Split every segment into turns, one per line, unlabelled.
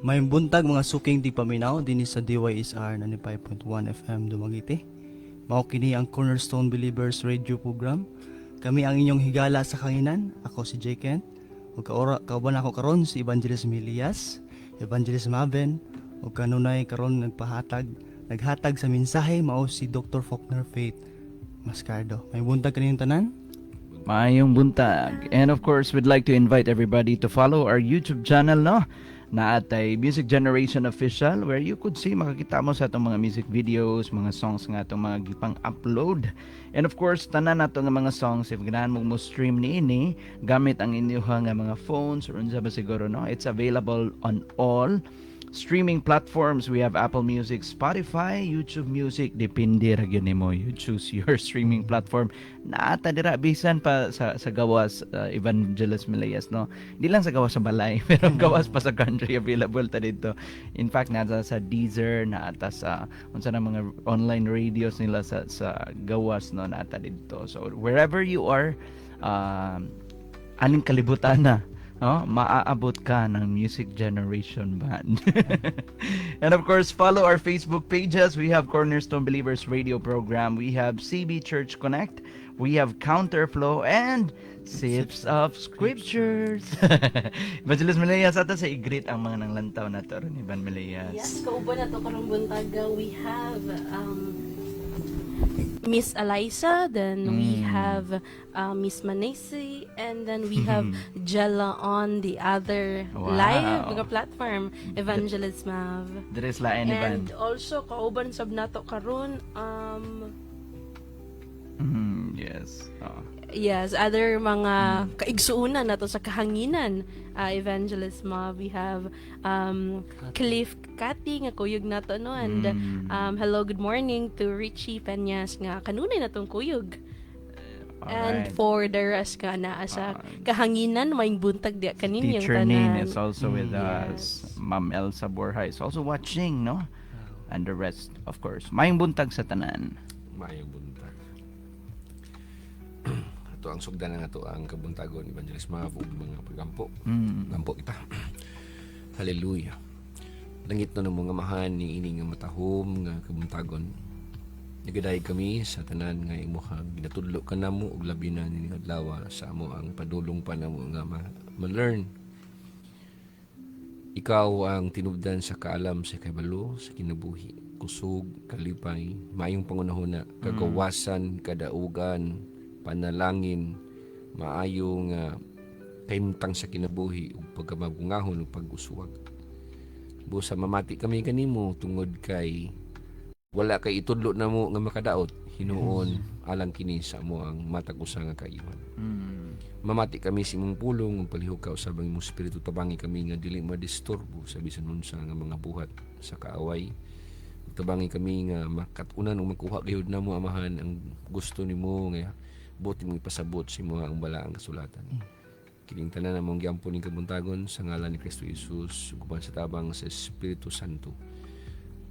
May buntag mga suking di paminaw dinhi sa DYSR 95.1 FM Dumaguete. Mao kini ang Cornerstone Believers Radio Program. Kami ang inyong higala sa kanginan. Ako si J. Kent. Ug kauban ako karon si Evangelist Milias, Evangelist Maven, ug kanunay karon naghatag sa mensahe mao si Dr. Faulkner Faith Mascardo. May buntag kaniyong tanan.
Mayong buntag. And of course, we'd like to invite everybody to follow our YouTube channel, no? Na atay Music Generation Official, where you could see, makakita mo sa itong mga music videos, mga songs nga itong mga gipang upload. And of course, tanan nato nga mga songs, if ganahan mo stream niini gamit ang inyong nga mga phones or unsa ba siguro, no? It's available on all streaming platforms. We have Apple Music, Spotify, YouTube Music, depende ra gyud nimo. You choose your streaming platform. Naata dira bisan pa sa gawas, Evangelist Milias, no. Di lang sa gawas sa balay, pero gawas pa sa country available ta dito. In fact, nasa sa Deezer, naata sa unsa na mga online radios nila sa gawas, no, naata dito. So wherever you are, aning kalibutan na, maaabot ka ng Music Generation Band. And of course, follow our Facebook pages. We have Cornerstone Believers Radio Program. We have CB Church Connect. We have Counterflow and Sips of Scriptures. Evangelist Milias, ata sa i-greet ang mga nanglantaw na to ron, Evan Milias.
Yes, kauban na to karong buntaga. We have Miss Eliza, then we have Miss Manesi, and then we have Jella on the other live mga platform, Evangelist Mav.
Dres lain ni
And
Van.
also kauban sab nato karon
Yes.
yes, other mga kaigsuunan nato sa kahanginan, Evangelist Mav. We have Cliff Cathy nga kuyog nato, no, and hello, good morning to Richie Peñas nga kanunay natong kuyog. And for the rest nga naa sa kahanginan, may buntag diya kaninyang
Teacher
tanan.
Nene is also with
Yes.
us. Ma'am Elsa Borja is also watching, no? And the rest, of course. Mayong buntag sa tanan.
Mayong buntag. Ato ang sugdan nga to ang kabuntagon ni Evangelist Mav ug mga pagampo. Gampo kita. Hallelujah. Langit na ng mga mahan ni ini nga matahom nga kabuntagon. Nagaday kami sa tanan nga imuhang ginatudlo ka namo ug labi na ni adlaw sa amo ang padulong pa namo nga ma-learn. Ikaw ang tinubdan sa kaalam sa kabalo sa kinabuhi, kusog, kalipay, maayong pangunahuna, kagawasan, kadaugan, panalangin, maayong kaimtang sa kinabuhi ug pagkamabungahon ug pag-uswag. Busa mamati kami kanimo tungod kay wala kay itudlo namo nga makadaot hinuon alang kini sa amo ang matag usa nga kayuhan. Mamati kami sa imong pulong ug palihog ka usab ang imong espiritu, tabangi kami nga dili madisturbo sa bisan unsa nga mga buhat sa kaaway. Tabangi kami nga makatunan ug makuha gayud namo amahan ang gusto nimo nga buti mo ipasabot sa imo ang balaang kasulatan. Kining tanan namong giampon ning kabuntagon sa ngalan ni Kristo Jesus ug sa tabang sa Espiritu Santo.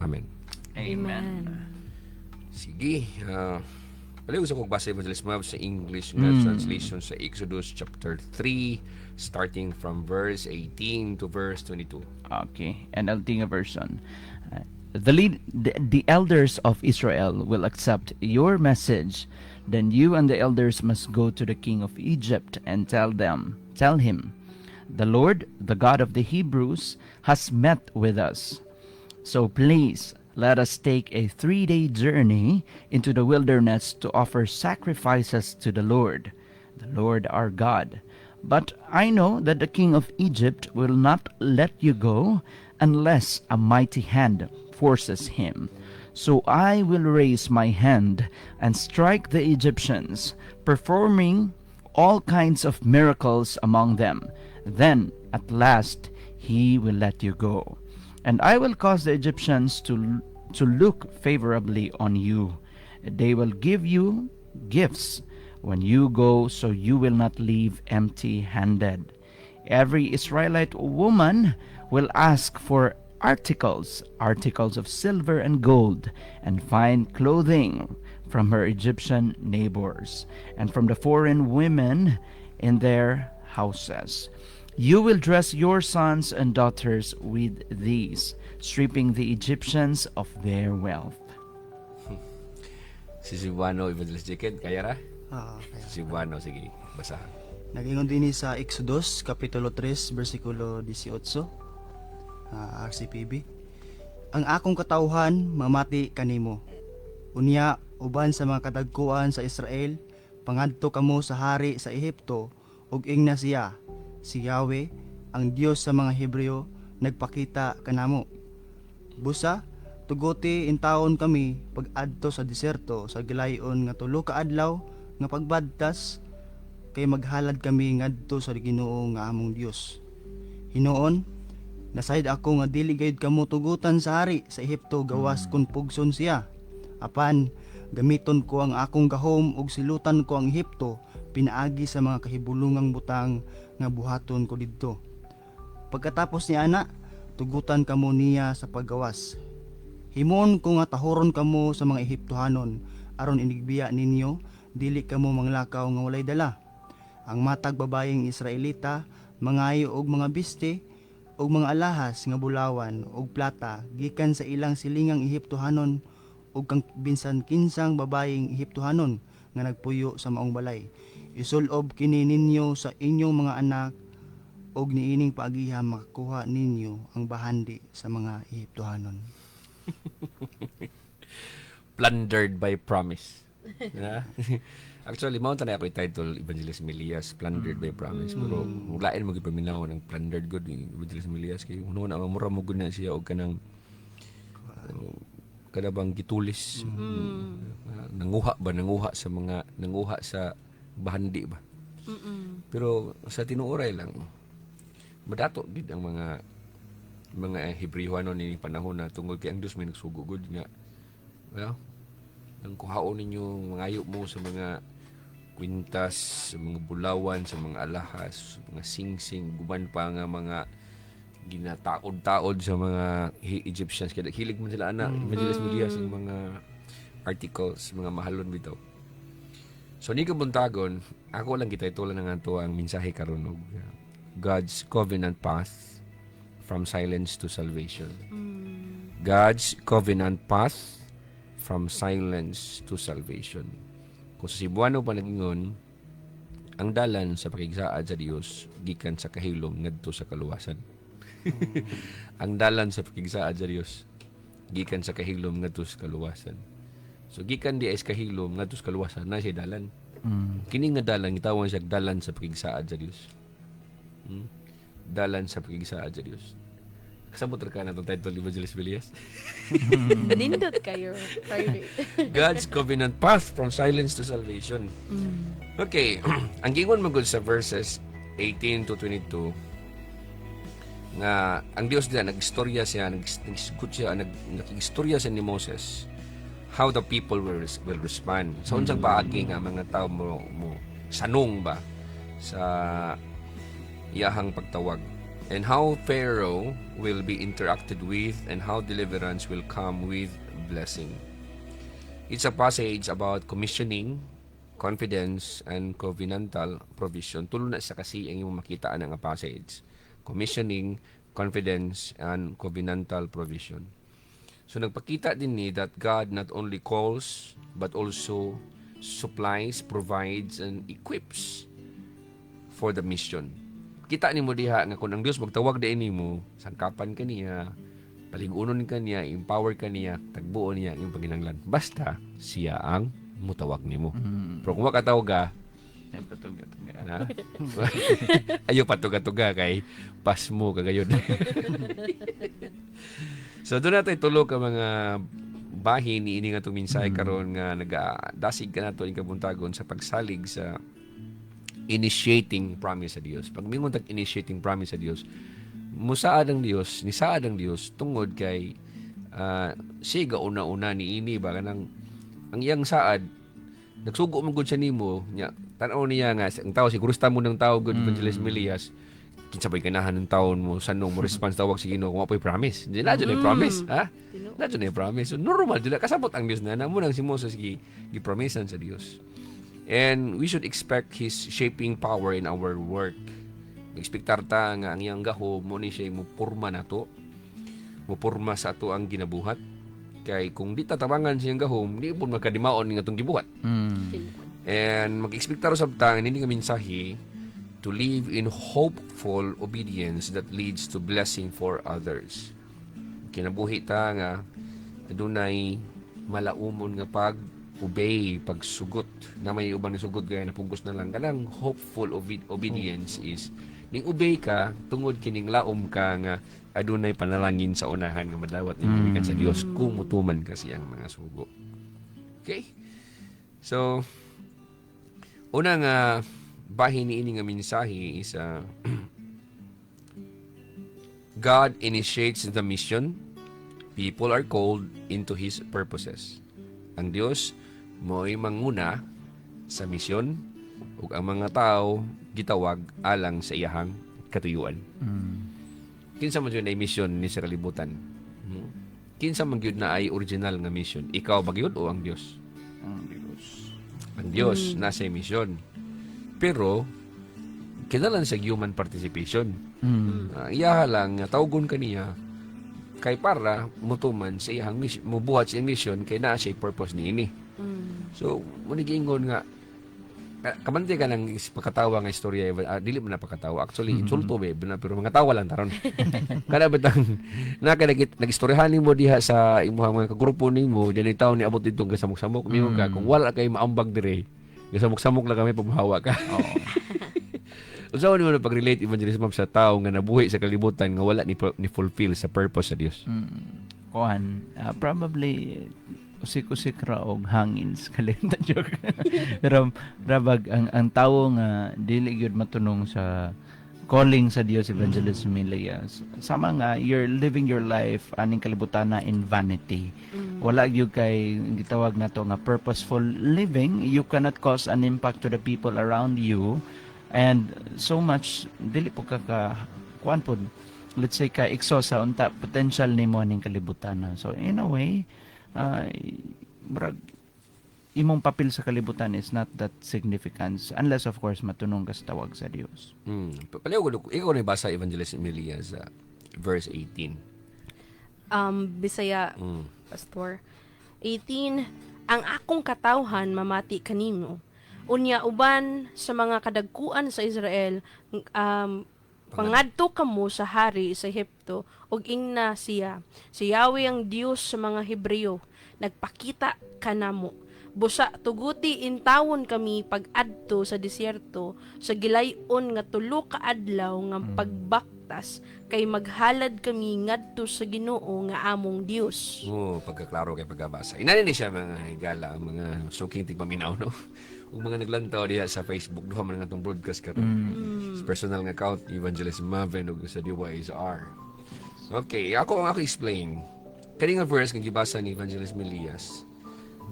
Amen.
Amen.
Sige, paliw sa pagbasa Evangelist Mav sa English nga translation sa Exodus chapter 3 starting from verse 18 to verse 22.
Okay. NLT nga version. The elders of Israel will accept your message. Then you and the elders must go to the king of Egypt and tell him, the Lord, the God of the Hebrews, has met with us. So please, let us take a 3-day journey into the wilderness to offer sacrifices to the Lord our God. But I know that the king of Egypt will not let you go unless a mighty hand forces him. So I will raise my hand and strike the Egyptians, performing all kinds of miracles among them. Then, at last, he will let you go. And I will cause the Egyptians to look favorably on you. They will give you gifts when you go, so you will not leave empty-handed. Every Israelite woman will ask for articles of silver and gold, and fine clothing from her Egyptian neighbors, and from the foreign women in their houses. You will dress your sons and daughters with these, stripping the Egyptians of their wealth.
Si Cebuano Evangelist Jacob, kaya ra?
Kaya.
Si Cebuano, sige, basahan.
Nagingon din sa Exodus kapitulo 3 bersikulo 18. RCPB. Ang akong katawhan mamati kanimo. Unya uban sa mga kadagkuan sa Israel, pangadto kamo sa hari sa Ehipto ug ingna siya, si Yahweh, ang Dios sa mga Hebreo, nagpakita kanamo. Busa tuguti intawon kami pag-adto sa deserto sa gilayon nga tulo ka adlaw nga pagbadtas kay maghalad kami ngadto sa Ginoo nga among Dios. Hinoon, nasayod ako nga dili gayud kamo tugutan sa hari sa Ehipto gawas kun pugson siya. Apan gamiton ko ang akong gahom ug silutan ko ang Ehipto pinaagi sa mga kahibulungang butang nga buhaton ko didto. Pagkatapos ni ana, tugutan kamo niya sa paggawas. Himon ko nga tahoron kamo sa mga Ehiptohanon aron inigbiya ninyo dili kamo manglakaw nga walay dala. Ang matag babayeng Israelita, mangayo og mga biste og mga alahas nga bulawan og plata gikan sa ilang silingang Ehiptohanon ug kang binsan kinsang babayeng Ehiptohanon nga nagpuyo sa maong balay. Isulob kini ninyo sa inyong mga anak og niining paagiha makakuha ninyo ang bahandi sa mga Ehiptohanon.
Plundered by promise. Yeah. Actually, mao tanay ako title Evangelist Milias, Plundered by Promise. Pero lain mo gipaminaw ng plundered good ni Evangelist Milias kay uno na mura mo gud na siya og kanang kada bang gitulis. Nanguha sa bahandi ba. Pero sa tinuoray lang madato gid ang mga Hebreoano ni panahon na tungod kay ang Dios may nagsugod nga. Well, nang kuhaon ninyo mangayo mo sa mga kwintas, sa mga bulawan, sa mga alahas, mga singsing, guban pa nga mga ginataod-taod sa mga Egyptians. Kaya hilig man sila anak, Evangelist Milias, yung mga articles, mga mahalon bitaw. So, ni kabuntagon, ako lang kita itulan ng ato ang mensahe karon og God's covenant path from silence to salvation. God's covenant path from silence to salvation. Kung sa Cebuano pa nagingon, ang dalan sa pakigsaad sa Dios gikan sa kahilom ngadto sa kaluwasan. Ang dalan sa pakigsaad sa Dios gikan sa kahilom ngadto sa kaluwasan. So gikan di sa kahilom ngadto sa kaluwasan na siya dalan. Kini nga dalan gitawag siya dalan sa pakigsaad sa Dios. Dalan sa pakigsaad sa Dios. Kasabot ka na itong title ni Evangelist Milias.
Nindot kayo. Private.
God's covenant path from silence to salvation. Okay. Ang gingon magod sa verses 18 to 22 nga ang Dios nila nagistorya siya, nagistorya siya ni Moses how the people will respond. Sa unsang paagi nga mga tao mo sanong ba sa iyahang pagtawag. And how Pharaoh will be interacted with and how deliverance will come with blessing. It's a passage about commissioning, confidence, and covenantal provision. Tulo na sa kasi ang iyong makitaan ng passage. Commissioning, confidence, and covenantal provision. So nagpakita din ni that God not only calls but also supplies, provides, and equips for the mission. Kita ni mo diha nga kung ang Dios magtawag din nimo, sangkapan ka niya, paligunon ka niya, empower ka niya, tagbuon niya ang panginahanglan. Basta siya ang mutawag nimo. Pero kung makatawag ka, na, ayaw patuga-tuga kay pas mo kagayod. So doon natin tulo ka mga bahin ni ini nga itong minsay karon nga nagadasig ka na ito yung kabuntagon sa pagsalig sa initiating promise sa Dios. Pag mingon tag initiating promise sa Dios, musaad ang Dios, nisaad ang Dios tungod kay siya gauna-una ni ini ba kanang ang iyang saad nagsugo man gud sa nimo nya tan-aw niya nga ang tao siguro sta mo ng tao gud Evangelist Milias kinsa bay ganahan ng taon mo sanong mo response tawag si Ginoo kung apoy promise. Di na jud promise, ha? Na jud promise. So normal jud kasabot ang Dios na namo nang si Moses gi-promisean sa Dios. And we should expect His shaping power in our work Expectar ta nga ang iyang gahom mo ni siya mo porma nato. Mo porma sa ato ang ginabuhat. Kay kung di tatabangan siyang gahom, di po magkadimaon nga itong gibuhat. And mag-expectar sa tang hindi nga mensahe to live in hopeful obedience that leads to blessing for others. Kinabuhi ta nga adunay malaumon nga pag-obey, pagsugot na may ubang sugot gaya na pugos na lang. Kanang hopeful obedience is ning obey ka tungod kining laom ka nga adunay panalangin sa unahan nga madawat ni sa Dios kung mutuman ka siyang mga sugo. Okay? So, una nga bahin ni ini nga mensahe is God initiates the mission. People are called into His purposes. Ang Dios mo'y manguna sa misyon ug ang mga tao gitawag alang sa iyahang katuyuan. Kinsa man yun ay mission ni sa kalibutan? Kinsa man yun na ay original nga mission? Ikaw ba yun o ang Dios? Ang Dios nasa mission. Pero kinahanglan sa human participation. Iyaha lang tawgon kaniya kay para mutuman sa iyang mission, mubuhat sa iyang mission kay naa siya purpose niini. So, muna giingon nga kabante ka ng pagkatawa nga istorya, dili mo na pagkatawa. Actually, insulto ba, pero mga tawa lang taron. Kada batang nag-istoryahan mo diha sa imuhang mga kagrupo nimo, diyan ay taon ni abot dito gasamok-samok miyo ka kung wala kay maambag dire. Gasamok-samok lang kami paghawa ka. Unsa man mo pag-relate evangelism sa tao nga nabuhi sa kalibutan nga wala ni fulfill sa purpose sa Dios.
Probably usik-usik ra og hangin sa kalenda joke. Pero rabag ang tawo nga dili gyud matunong sa calling sa Dios, Evangelist Emilia. Sama nga you're living your life aning kalibutan na in vanity. Wala gyud kay gitawag nato nga purposeful living. You cannot cause an impact to the people around you. And so much dili po ka kuan pod, let's say ka sa unta potential nimo ning kalibutan. So in a way imong papel sa kalibutan is not that significant unless of course matunong ka sa tawag sa Dios.
Paliw ko ikaw na basa Evangelist Emilia sa verse 18.
Bisaya, Pastor. 18, ang akong katawhan mamati kanimo. Unya uban sa mga kadagkuan sa Israel, pangadto kamo sa hari sa Ehipto ug ingna siya. Si Yahweh ang Dios sa mga Hebreo, nagpakita kanamo. Busa tuguti intawon kami pag-adto sa disyerto sa gilayon nga tulo ka adlaw nga pagbaktas kay maghalad kami ngadto sa Ginoo nga among Dios.
Pagkaklaro kay pagkabasa. Inani ni siya mga higala, mga suking tigpaminaw, no? Ug mga naglantaw diha sa Facebook, duha man nga tong broadcast karon. Sa personal nga account Evangelist Marvin ug sa DYSR. Okay, ako explain. Kani nga verse nga gibasa ni Evangelist Melias,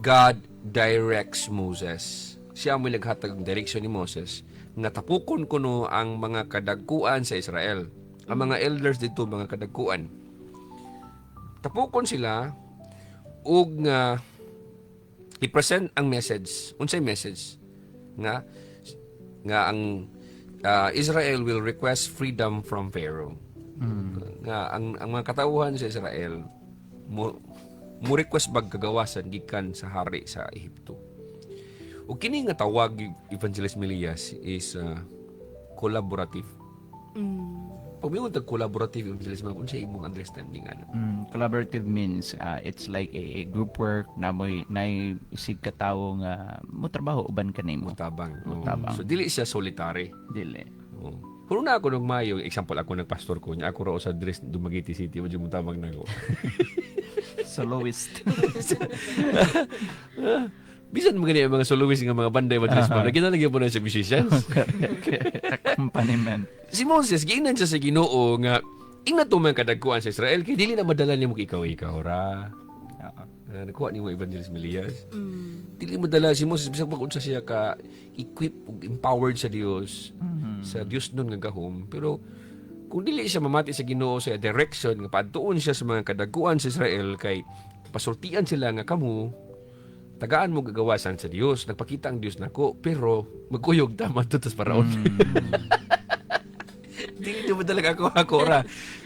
God directs Moses. Siya mo naghatag ng direksyon ni Moses nga tapukon kuno ang mga kadagkuan sa Israel. Ang mga elders dito, mga kadagkuan. Tapukon sila ug nga i-present ang message. Unsay message? Nga ang Israel will request freedom from Pharaoh. Nga ang mga katawuhan sa Israel mo request bag kagawasan gikan sa hari sa Ehipto. Ug kini nga tawag Evangelist Melias is collaborative. Pag may tag collaborative evangelism, kung siya imong understanding ano?
Collaborative means it's like a group work na may isig katawo nga mo trabaho uban kanimo.
Mutabang.
Mutabang.
So dili siya solitary.
Dili.
Kung na ako nung Mayo, example ako nagpastor ko niya, ako raw sa Dumaguete City, medyo mutabang na ako.
Soloist.
Bisan mo ganyan mga soloist nga mga banda evangelism, naginalagyan po na sa musicians.
Accompaniment.
Si Moses, giingnan siya sa Ginoo nga ingna to man kadagkuan sa Israel kay dili na madala nimo ikaw ra. Nakuha ni mo Evangelist Melias. Dili mo dala si Moses bisag pag-unsa siya ka equip ug empowered sa Dios. Sa Dios nun nga gahom, pero kung dili siya mamati sa Ginoo sa direction nga paadtuon siya sa mga kadagkuan sa Israel kay pasultian sila nga kamo tagaan mo gagawasan sa Dios, nagpakita ang Dios nako, pero magkuyog ta man tutos paraon. Di mo talaga ako ra.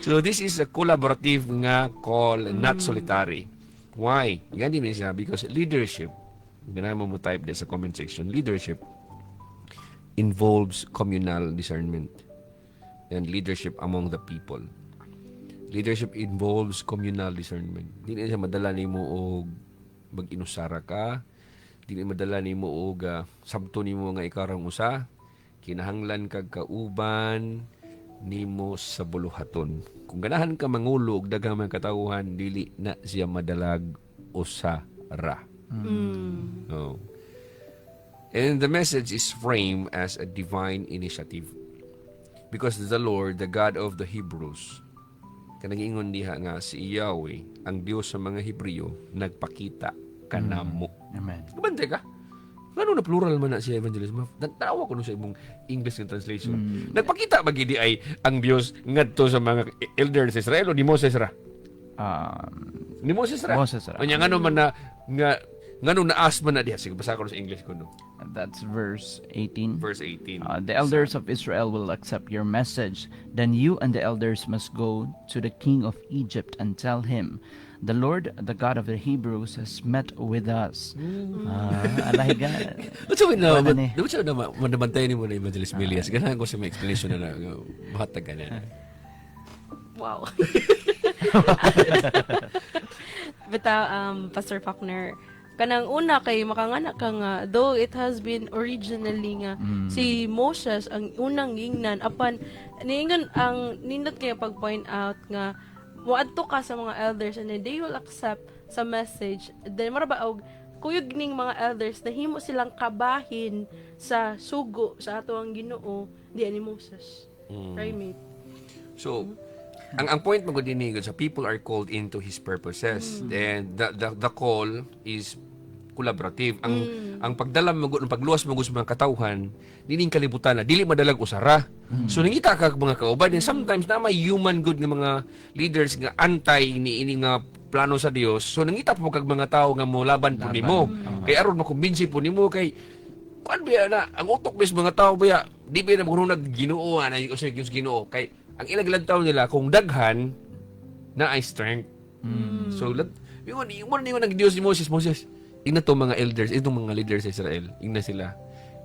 So this is a collaborative nga call, not solitary. Why? Yan din siya because leadership, ganun mo type din sa comment section, leadership involves communal discernment and leadership among the people. Leadership involves communal discernment. Di na siya madala nimo og mag-inusara ka, di na madala nimo og sabto nimo nga ikarang usa, kinahanglan kag kauban nimo sa buluhaton. Kung ganahan ka mangulo og daghang mga katawhan, dili na siya madalag usara. No. And the message is framed as a divine initiative. Because the Lord, the God of the Hebrews, kanang ingon diha nga si Yahweh, ang Diyos sa mga Hebreo, nagpakita kanamo.
Amen.
Kabante ka? Ano na plural man na siya Evangelist? Natawa ko sa imong English nga translation. Nagpakita ba gidi ay ang Dios ngadto sa mga elders sa Israel o ni Moses ra? Ni Moses ra.
Moses ra.
Anya ngano man na ngano naas man na diha, sige basa ko sa English ko no.
That's verse 18.
Verse 18.
The elders of Israel will accept your message. Then you and the elders must go to the king of Egypt and tell him, the Lord, the God of the Hebrews, has met with us. Alahiga.
What's up na?
Wala ni.
What's up na? Manabantay ni mo na Evangelist Milias. Ganahan ko sa may explanation na bahat na ganyan.
Wow. Bita, Pastor Faulkner, kanang una kay makangana ka nga, though it has been originally nga si Moses ang unang ingnan apan niingon ang nindot kay pag-point out nga moadto ka sa mga elders and then they will accept sa message, then mara ba og kuyog ning mga elders nahimo silang kabahin sa sugo sa ato ang Ginoo di ni Moses. Right, mate?
So, ang point mo din ni so people are called into his purposes. And the call is collaborative. Ang pagdala mo ng pagluwas mo sa mga katawhan, dining kalibutan na dili madalag usara. So nangita ka mga kauban, and sometimes na may human good nga mga leaders nga antay ni ini nga plano sa Dios. So nangita po kag mga tao nga mo laban po nimo. Kay aron makumbinsi po nimo kay kuan biya na ang utok bis mga tao biya di ba na magurunag Ginoo na yung Ginoo kay ang ilaglag tao nila kung daghan na ay strength. So yun nang Dios ni Moses ingna to mga elders, itong mga leaders sa Israel, ingna sila.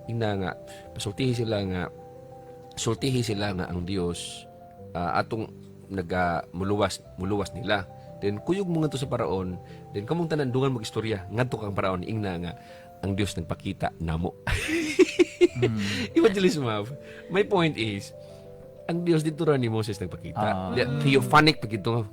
Ingna nga pasultihi sila nga ang Dios atong muluwas nila. Then kuyog mo nga to sa paraon, then kamong tanan dungan mag istorya ngadto kang paraon ingna nga ang Dios nagpakita namo. Evangelist Mav, my point is ang Dios dito ra ni Moses nagpakita. Theophanic pag ito.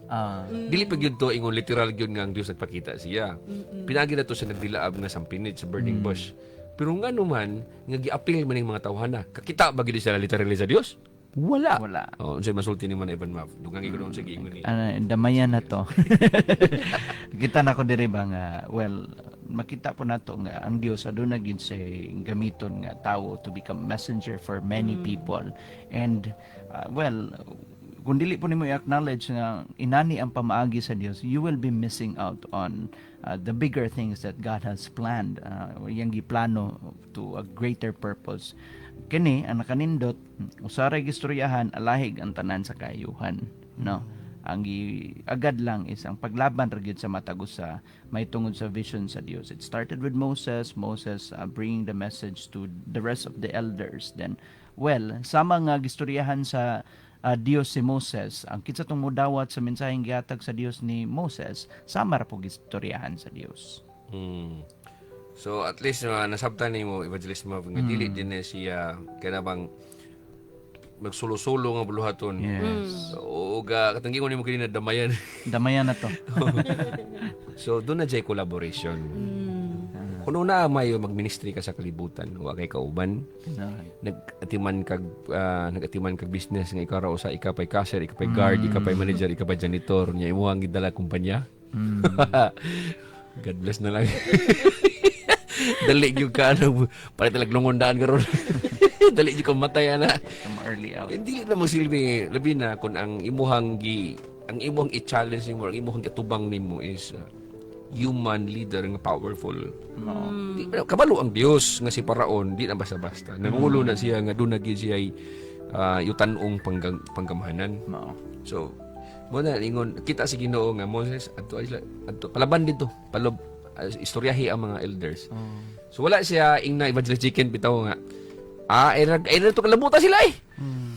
Dili pag to ingon literal gyud nga ang Dios nagpakita siya. Pinagi na to sa nagdilaab nga sampinit sa burning bush. Pero nga naman nga giapil man ning mga tawhana. Kakita ba gid sila literally sa Dios? Wala. Oh, unsay masulti ni man Evan Mav. Dugang igod sa giingon ni.
Damayan na to. Kita na ko diri ba nga, well, makita po nato nga ang Dios aduna gid say gamiton nga tawo to become messenger for many people. And well, kung dili po nimo i-acknowledge nga inani ang pamaagi sa Dios, you will be missing out on the bigger things that God has planned. Yang giplano to a greater purpose. Kini ang nakanindot usaray gistoryahan alahig ang tanan sa kaayuhan, no? Ang agad lang is ang paglaban ra gyud sa matag usa may tungod sa vision sa Dios. It started with Moses bringing the message to the rest of the elders. Then well, sama nga gistoryahan sa Dios si Moses, ang kitsa tong modawat sa mensaheng gihatag sa Dios ni Moses, sama ra po gistoryahan sa Dios.
So at least nasabtan nimo Evangelist Mav nga dili din siya kanabang magsulo-sulo nga buluhaton.
Yes.
So katang gingon nimo kini na damayan.
Damayan na to.
So doon na jay collaboration. Kuno na may magministry ka sa kalibutan, wa kay kauban. Nagatiman kag business nga ikaw ra usa, ika pay cashier, ika pay guard, ika pay manager, ika pay janitor, nya imo ang gidala kumpanya. God bless na lang. Dali gyud ka para talag lungondaan karon. Dali gyud ka matay ana.
Early out.
Hindi na mo silbi labi na kun ang imuhang i-challenge mo, ang imuhang katubang nimo is human leader nga powerful. Kabalo ang Dios nga si Paraon di na basta-basta. Nangulo na siya nga doon na siya yutanong panggamahanan.
Mao.
So, mo na ingon kita si Ginoo nga Moses adto palaban dito, istoryahi ang mga elders. So wala siya ingna evangelist chicken bitaw nga. Era to kalabutan sila eh.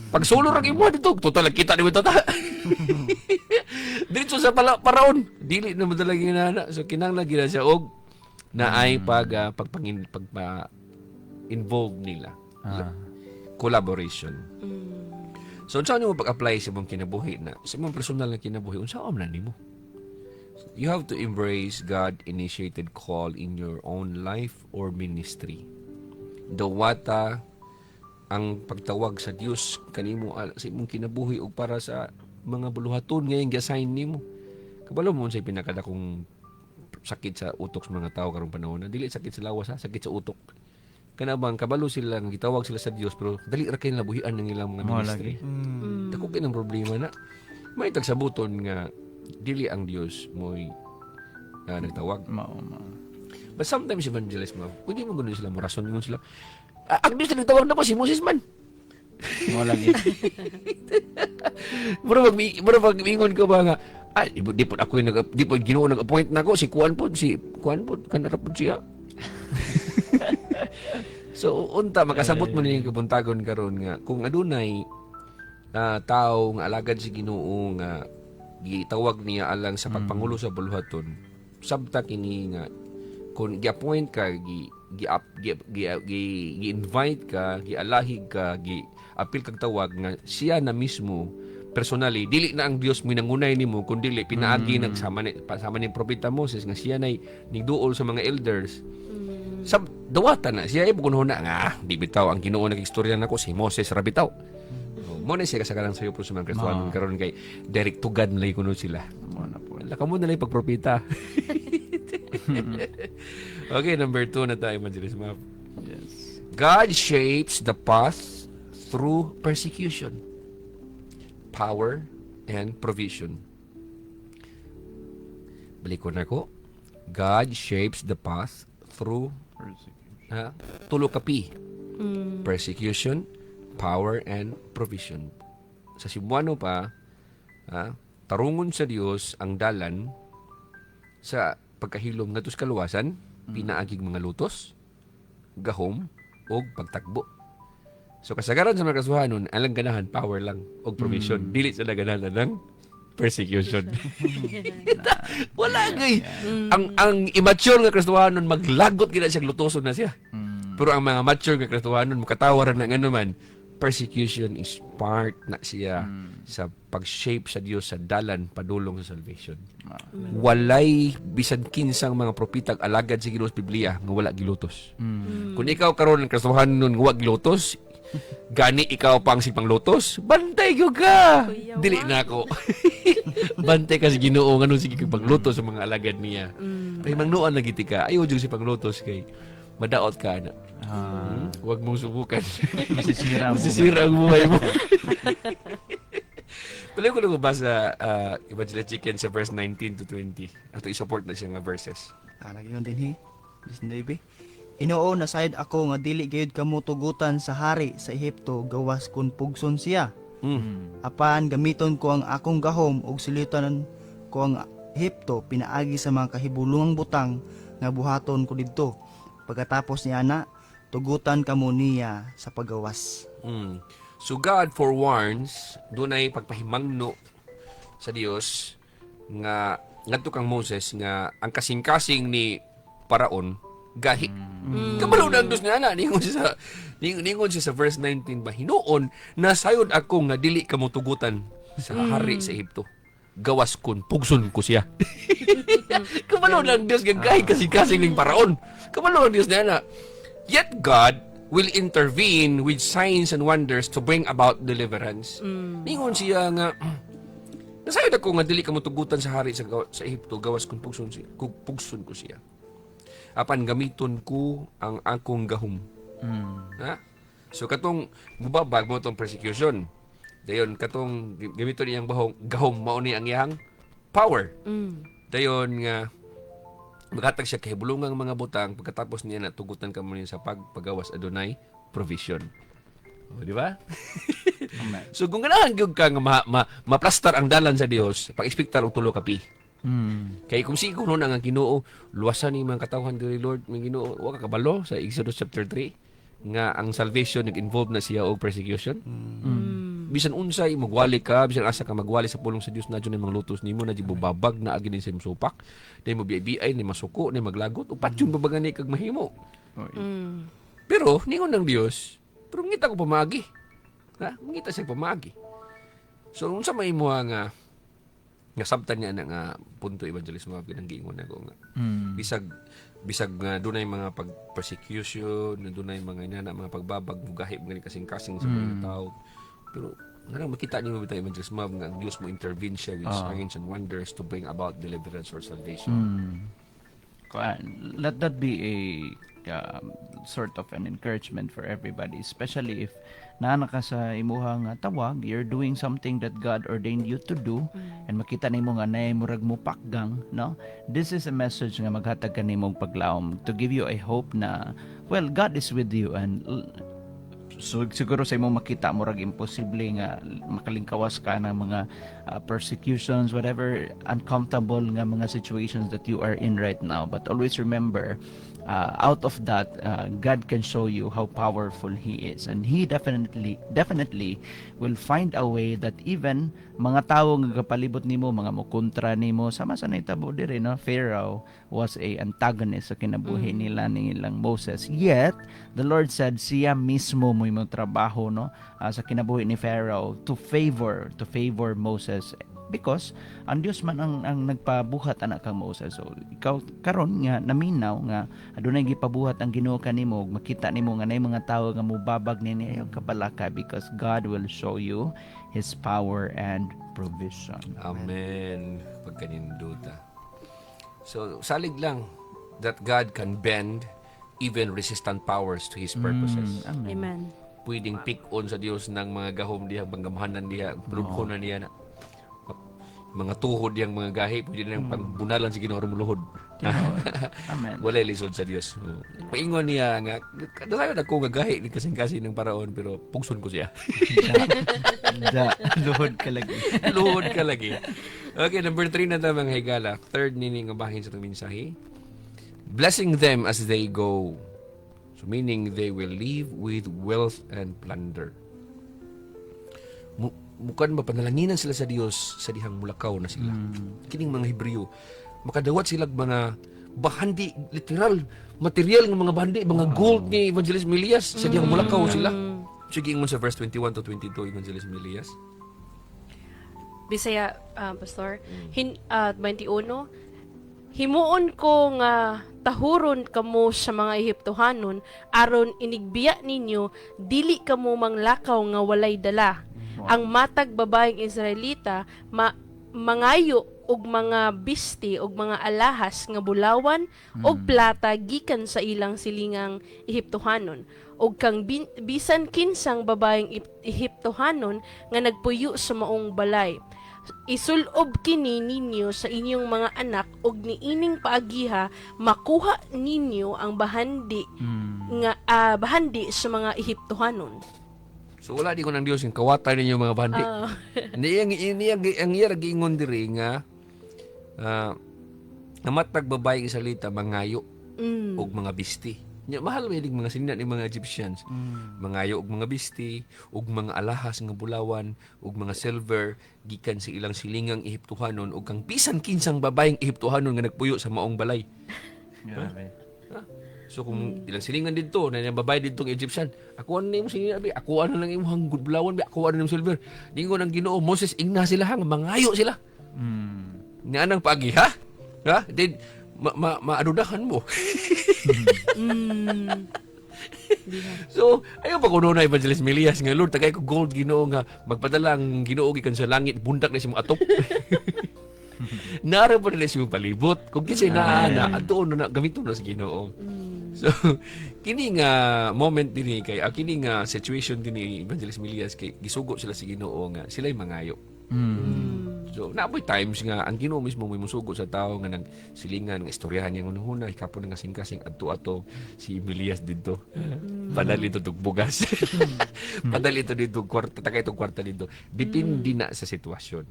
Pag solo ra imo dito, total kita ni ta. Dito sa paraon, dili na madalang ginana. So kinahanglan gina siya og naay involve nila. Collaboration. So, unsa mo pag-apply sa mong kinabuhi na, sa mong personal na kinabuhi, unsa man nimo? You have to embrace God-initiated call in your own life or ministry. Dawata ang pagtawag sa Dios kanimo sa imong kinabuhi o para sa mga buluhaton nga yung gi-assign nimo. Kabalo mo unsay pinakadakong sakit sa utok sa mga tao karong panahon na dili sakit sa lawas, sakit sa utok. Kana bang kabalo sila nga gitawag sila sa Dios pero dali ra kay nabuhian ng ilang mga ministry. Dako kay ng problema na may tagsabuton nga dili ang Dios mo'y nagtawag.
Mao.
But sometimes evangelist mo, pwede mo gano'n sila marason mo sila. Ang Dios na nagtawag na ko si Moses man.
Mao lagi.
Mura mag-ingon ko ba nga di po ako di po Ginoo nag-appoint nako si Kuan po kanara po siya. So unta makasabot mo ni kabuntagon karon nga kung adunay tao nga alagad si Ginoo nga gitawag niya alang sa pagpangulo sa buluhaton sabta kini nga kung gi-appoint ka gi-invite ka gialahig ka gi-appeal kag tawag nga siya na mismo personally dili na ang Dios mo nangunay nimo kundi pinaagi nagsama ni propeta Moses nga siya nay nigduol sa mga elders. Sab dawata na siya ibugon na nga di bitaw ang Ginoo nagistorya nako si Moses ra bitaw. Mo na siya kasagaran sa iyo pro sa mga Kristiyanon karon kay direct to God lay kuno sila.
Mao na po.
Wala ka mo na lay pagpropeta. Okay, number 2 na tayo Evangelist Map.
Yes.
God shapes the path through persecution, power, and provision. Balik ko na ko. God shapes the path through tulo kapi. Persecution, power, and provision. Sa Cebuano pa, tarungon sa Dios ang dalan sa pagkahilom ngadto sa kaluwasan, pinaagig mga lutos, gahom, og pagtakbo. So kasagaran sa mga kasuhanon, alang ganahan power lang og provision. Dili sa ganahan ng persecution. Wala gay. Ang immature nga Kristohanon maglagot gina siya lutoson na siya. Pero ang mga mature nga Kristohanon makatawaran na ngano man, persecution is part na siya sa pag-shape sa Dios sa dalan padulong sa salvation. Walay bisan kinsang mga propetag alagad sa Ginoo sa Biblia nga wala gilutos. Kung ikaw karon ng Kristohanon nga wala gilutos, gani ikaw pang si panglutos, bantay gyud ka. Dili na ako. Bantay ka sa Ginoo ngano sige paglutos sa mga alagad niya. Ay mangnuan lagi ti ka. Ayo jud si panglutos kay madaot ka na. Huwag mong subukan. Masisira ang buhay mo. Tuloy ko lang basa Evangelist Chicken sa verse 19 to 20. Ato i-support na siya nga verses.
Nagyon din Listen Davey. Inoo na sayad ako nga dili gayud kamo tugutan sa hari sa Ehipto gawas kun pugson siya. Apan gamiton ko ang akong gahom ug silitan ko ang Ehipto pinaagi sa mga kahibulungang butang nga buhaton ko didto. Pagkatapos niya na tugutan kamo niya sa paggawas.
So God forewarns dunay pagpahimangno sa Dios nga ngadto kang Moses nga ang kasing-kasing ni Paraon gahi. Kabalo na ang Diyos nga na ningon siya sa verse 19 ba hinuon nasayod ako nga dili kamo tugutan sa hari sa Ehipto gawas kun pugson ko siya. Kabalo na ang Diyos nga gahi kasing-kasing ning Paraon. Kabalo ang Diyos nga na. Yet God will intervene with signs and wonders to bring about deliverance. Ningon siya nga nasayod ako nga dili kamo tugutan sa hari sa Ehipto gawas kun pugson ko siya. Apan gamiton ko ang akong gahom. Ha? So katong mubabag mo tong persecution. Dayon katong gamiton iyang gahom mao ni ang iyang power. Dayon nga maghatag siya kay bulungang mga butang pagkatapos niya natugutan kamo niya sa paggawas adunay provision. O, di ba?
Amen.
So kung ganahan gyud ka nga maplastar ang dalan sa Dios, pag-expectar og tulo ka pi. Kay kung siguro na nga Ginoo, luwasan ni mga katawhan diri Lord, mga Ginoo, wa ka kabalo sa Exodus chapter 3 nga ang salvation nag-involve na siya og persecution. Bisan unsay magwali ka, bisan asa ka magwali sa pulong sa Dios, na dyan mga lutos nimo na babag na agi din sa imong supak, na mo biay ni masuko, na maglagot, upat yun babagan ni kag mahimo. Pero ningon ng Dios, pero ngita ko pamagi. Ha? Ngita siya pamagi. So unsa may mo nga sabtan niya na nga punto evangelismo ang giingon nako nga. Bisag nga dunay mga persecution, dunay mga inana mga pagbabag mugahi mga kasing-kasing sa mga tao. Pero nga makita niyo bitaw evangelismo nga ang Dios mo intervene siya with signs and wonders to bring about deliverance or salvation.
Let that be a sort of an encouragement for everybody, especially if naana ka sa imuhang tawag, you're doing something that God ordained you to do, and makita nimo nga nay murag mo pakgang, no? This is a message nga maghatag kanimong paglaom to give you a hope na, well, God is with you, and so siguro sa imong makita murag imposible nga makalingkawas ka ng mga persecutions, whatever uncomfortable nga mga situations that you are in right now, but always remember, out of that, God can show you how powerful He is, and He definitely will find a way that even mga tao nga kapalibot nimo, mga mukontra nimo, sama sa naitabo diri, no? Pharaoh was a antagonist sa kinabuhi nila nilang Moses, yet the Lord said siya mismo mo imong trabaho, no? Sa kinabuhi ni Pharaoh to favor Moses, because ang Dios man ang nagpabuhat anak kang Moses. So ikaw karon nga naminaw nga adunay gipabuhat ang Ginoo kanimo, makita nimo nga nay mga tawo nga mubabag nini ayo kabalaka, because God will show you His power and provision.
Amen. Pagkaninduta. So salig lang that God can bend even resistant powers to His purposes.
Amen.
Pwedeng pick-on sa Dios ng mga gahom diha, panggamhanan diha, prudkonan diha na mga tuhod yang mga gahi, pwede nang pangbunalan sa Ginoo muluhod.
Amen.
Wala lisod sa Dios. Paingon niya nga, dasayon ako nga gahi ni kasing-kasing ng paraon, pero pugson ko siya.
Luhod ka lagi.
Luhod ka lagi. Okay, number 3 na ta mga higala. Third nini nga bahin sa itong mensahe. Blessing them as they go. So meaning they will leave with wealth and plunder. Bukan ba panalanginan sila sa Dios sa dihang mulakaw na sila. Kining mga Hebreo, makadawat sila mga bahandi, literal, material ng mga bahandi, mga gold ni Evangelist Milias sa dihang mulakaw sila. Sige mo sa verse 21 to 22, Evangelist Milias.
Bisaya, Pastor, 21, himuon ko nga tahuron kamo sa mga Ehiptohanon aron inigbiya ninyo dili kamo manglakaw nga walay dala. Ang matag babaeng Israelita mangayo og mga bisti og mga alahas nga bulawan og plata gikan sa ilang silingang Ehiptohanon, og kang bisan kinsang babaeng Ehiptohanon nga nagpuyo sa maong balay. Isulob kini ninyo sa inyong mga anak, og niining paagiha makuha ninyo ang bahandi nga bahandi sa mga Ehiptohanon.
So wala di ko ng Dios yung kawatan ninyo mga bahandi. Ang iya giingon diri nga namatag babaeng Israelita mangayo og mga bisti. Nya mahal may mga sinina ni mga Egyptians. Mangayo og mga bisti, og mga alahas nga bulawan, og mga silver gikan sa ilang silingang Ehiptohanon, og kang bisan kinsang babaeng Ehiptohanon nga nagpuyo sa maong balay. So kung ilang silingan dito na yung babae dito ng Egyptian, ako ano na yung silingan, ako ano lang yung hanggang bulawan, ako ano yung silver. Di ko ng Ginoo, Moses, ingna sila hang, mangayo sila. Nga anang pagi, ha? Ha? Then, maadudahan mo. So, ayaw pa kuno na Evangelist Milias nga, Lord, tagay ko gold Ginoo nga, magpadala ang Ginoo gikan sa langit, bundak na si mga atop. Nara pa nila siya palibot. Kung kasi ato na gamito na sa Ginoo. So, kini nga moment din kay kini nga situation din ni Evangelist Milias kay gisugo sila sa Ginoo nga sila'y mangayo. So, naaboy times nga, ang Ginoo mismo may musugo sa tao nga nang silingan, nga istoryahan niya una, ikapon nga kasing-kasing, ato si Emilias dito. Padali ito bugas. Padali ito dito, kwarta, taga itong kwarta dito. Depende na sa sitwasyon.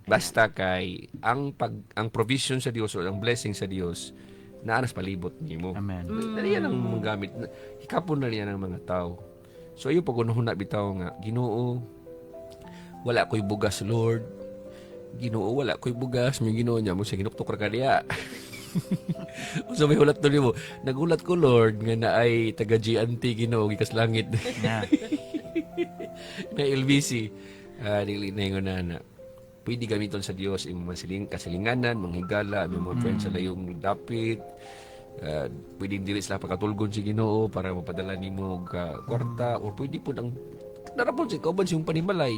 Basta kay, ang provision sa Dios o ang blessing sa Dios, naanas palibot nimo.
Amen.
Dali yan ang mga gamit. Ikapon na yan ang mga tao. So, iyo pag unahuna bitaw nga, Ginoo, wala ko'y bugas, Lord. Ginoo, wala ko'y bugas. May Ginoo niya mo siya, ginuktok ra ka diya. So may hulat doon mo. Nagulat ko, Lord, nga na ay taga GNT Ginoo, gikas langit.
Yeah.
Na LBC. Dili na yung na. Pwede gamiton sa Dios yung mga kasilinganan, mga higala, may mga friends sa layong dapit. Pwedeng dili sila pagkatulgon si Ginoo para mapadala nimo ka kwarta, or pwede po ang narapon si kauban siyang panimalay,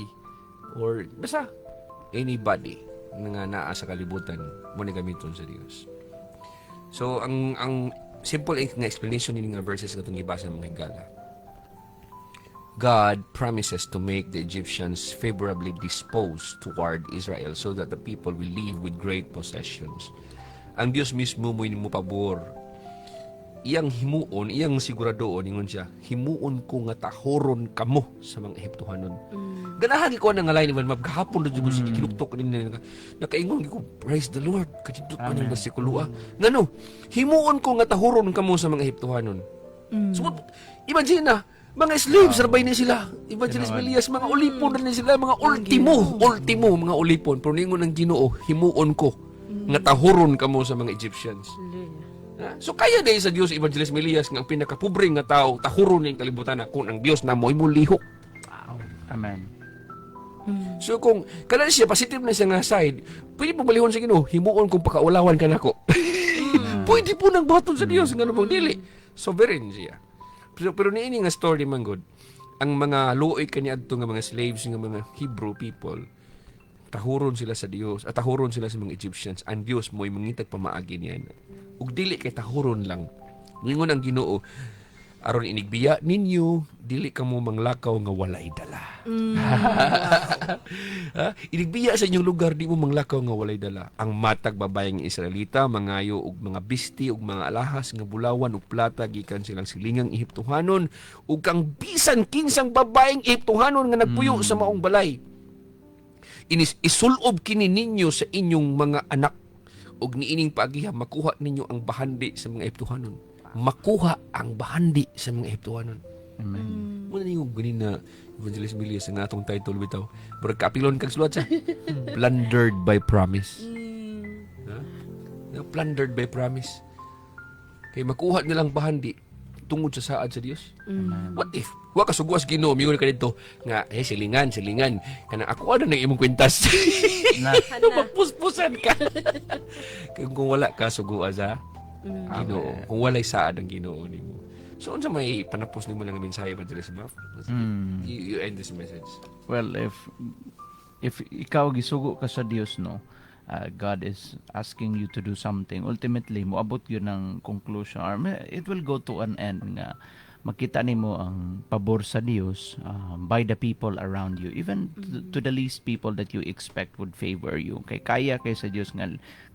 or basta anybody nga naa sa kalibutan mo ni gamiton sa Dios. So ang simple nga explanation ni nga verses nga itong gibasa mga higala. God promises to make the Egyptians favorably disposed toward Israel so that the people will live with great possessions. Ang Dios mismo mo pabor. Iyang himuon, iyang siguradoon, ingon siya, himuon ko nga tahoron kamo sa mga Ehiptohanon. Ganahan ko na nga lain, naman magkahapon na dyan si kinuktok nila. Nakaingon ko, praise the Lord, kajindot pa niyang nasikulua. Ngano, himuon ko nga tahoron kamo sa mga Ehiptohanon. So, imagine na, mga slaves, rabay na sila. Evangelist Melias, mga ulipon na sila, mga ultimo, mga ulipon. Pero ningon ng Ginoo, himuon ko nga tahoron kamo sa mga Egyptians. So kaya dahil sa Dios, Evangelist Melias, nga ang pinakapobre nga tao, tahuron niyang kalibutan na kung ang Dios na mo lihok.
Amen.
So kung kailan siya, positive na siya nga side, pwede po balihon sa Ginoo, himuon kung pakaulawan ka nako. Pwede po nang baton sa Dios, nga pong dili. Sovereign siya. Pero niini nga story man God, ang mga luoy kaniadto nga mga slaves nga mga Hebrew people, tahuron sila sa Dios, at tahuron sila sa mga Egyptians. Ang Dios mo'y mangitag pamaagi niyan. Ug dili kay tahuron lang. Ningon ang Ginoo, aron inigbiya ninyo, dili kamo manglakaw nga walay dala. Inigbiya sa inyong lugar, di mo manglakaw nga walay dala. Ang matag babayang Israelita, mangayo og mga bisti ug mga alahas nga bulawan ug plata gikan silang silingang Ehiptohanon ug kang bisan kinsang babayeng Ehiptohanon nga nagpuyo sa maong balay. Isulob kini ninyo sa inyong mga anak ug niining paagiha makuha ninyo ang bahandi sa mga Ehiptohanon. Makuha ang bahandi sa mga Ehiptohanon.
Amen.
Muna ninyo ganin na Evangelist Milias ang atong title bitaw. Pero kapilon kag sulat sa plundered by promise. Plundered by promise. Kay makuha nilang bahandi tungod sa saad sa Dios. What if wa ka suguas Ginoo mingon ka dito nga silingan kanang ako ano nang imong kwintas. Mapuspusan ka. Kung wala ka suguas sa Ginoo, kung walay saad ang Ginoo nimo. So unsa may panapos nimo lang mensahe ba diri sa map? You end this message.
Well, if ikaw gisugo ka sa Dios, no, God is asking you to do something. Ultimately, moabot yun ng conclusion, or it will go to an end nga makita nimo ang pabor sa Dios by the people around you, even to the least people that you expect would favor you. Kaya kay sa Dios nga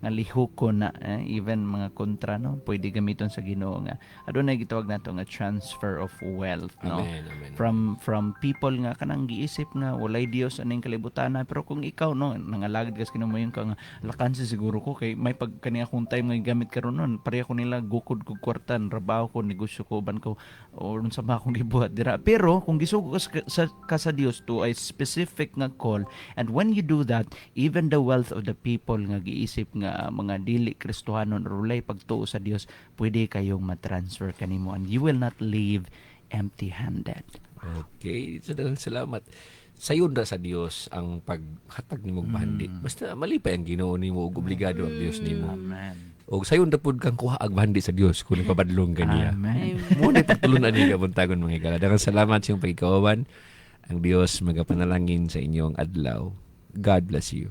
lihok ko na even mga kontra, no, pwede gamiton sa Ginoo nga adunay gitawag nato nga transfer of wealth, no.
Amen, amen.
From people nga kanang giisip nga walay Dios aning kalibutan, pero kung ikaw, no, nangalagad kas kinamayon ka nga lakansi siguro ko kay may pag kani akong time nga gamit karon nun pareha ko nila gukod ko kwartan, trabaho ko, negosyo ko, ban ko o sa mga akong gibuhat dira. Pero kung gisugo ka sa Dios to a specific nga call, and when you do that, even the wealth of the people nga giisip nga mga dili Kristohanon or walay pagtuo sa Dios, pwede kayong matransfer kanimo and you will not leave empty-handed.
Okay, salamat. Sayon ra sa Dios ang paghatag nimo og bahandi. Basta malipay ang Ginoo nimo ug obligado ang Dios nimo.
Amen.
O sayon ra pud kang kuha ag bahandi sa Dios kung nagpabadlong kaniya.
Amen.
Mo na pagtulunan ni kabuntagon mga higala. Daghang salamat sa iyong pagkauban. Ang Dios magapanalangin sa inyong adlaw. God bless you.